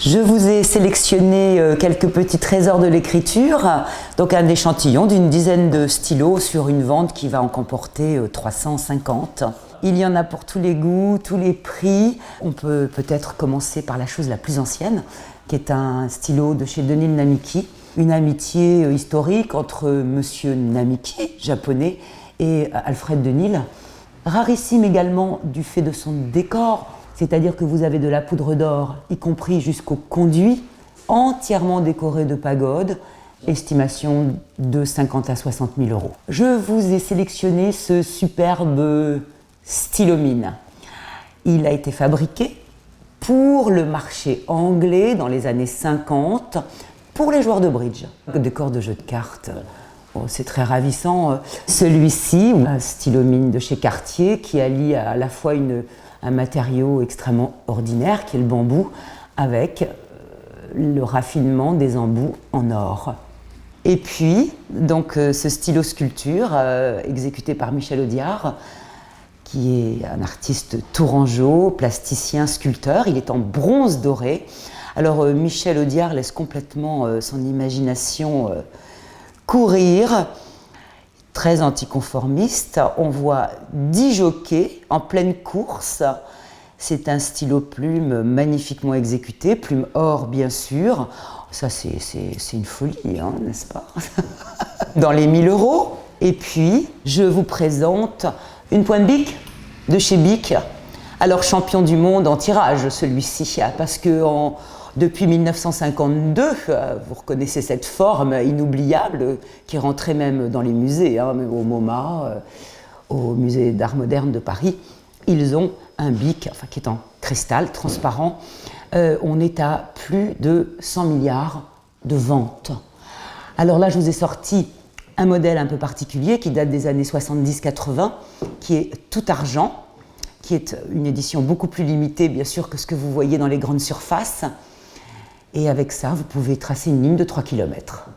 Je vous ai sélectionné quelques petits trésors de l'écriture, donc un échantillon d'une dizaine de stylos sur une vente qui va en comporter 350. Il y en a pour tous les goûts, tous les prix. On peut peut-être commencer par la chose la plus ancienne, qui est un stylo de chez Denil Namiki. Une amitié historique entre Monsieur Namiki, japonais, et Alfred Denil. Rarissime également du fait de son décor, c'est-à-dire que vous avez de la poudre d'or, y compris jusqu'au conduit, entièrement décoré de pagodes, estimation de 50 à 60 000 euros. Je vous ai sélectionné ce superbe stylomine. Il a été fabriqué pour le marché anglais dans les années 50, pour les joueurs de bridge. Décor de jeu de cartes. Oh, c'est très ravissant. Celui-ci, un stylomine de chez Cartier, qui allie à la fois un matériau extrêmement ordinaire, qui est le bambou, avec le raffinement des embouts en or. Et puis, donc, ce stylo sculpture, exécuté par Michel Audiard, qui est un artiste tourangeau, plasticien, sculpteur. Il est en bronze doré. Alors, Michel Audiard laisse complètement son imagination courir, très anticonformiste. On voit 10 jockeys en pleine course. C'est un stylo plume magnifiquement exécuté, plume or bien sûr. Ça c'est une folie, hein, n'est-ce pas? Dans les 1000 euros. Et puis, je vous présente une pointe Bic de chez Bic. Alors, champion du monde en tirage, celui-ci, parce que depuis 1952, vous reconnaissez cette forme inoubliable qui rentrait même dans les musées, hein, même au MoMA, au musée d'art moderne de Paris. Ils ont un bic, enfin, qui est en cristal transparent. On est à plus de 100 milliards de ventes. Alors là, je vous ai sorti un modèle un peu particulier qui date des années 70-80, qui est tout argent, qui est une édition beaucoup plus limitée, bien sûr, que ce que vous voyez dans les grandes surfaces. Et avec ça, vous pouvez tracer une ligne de 3 km.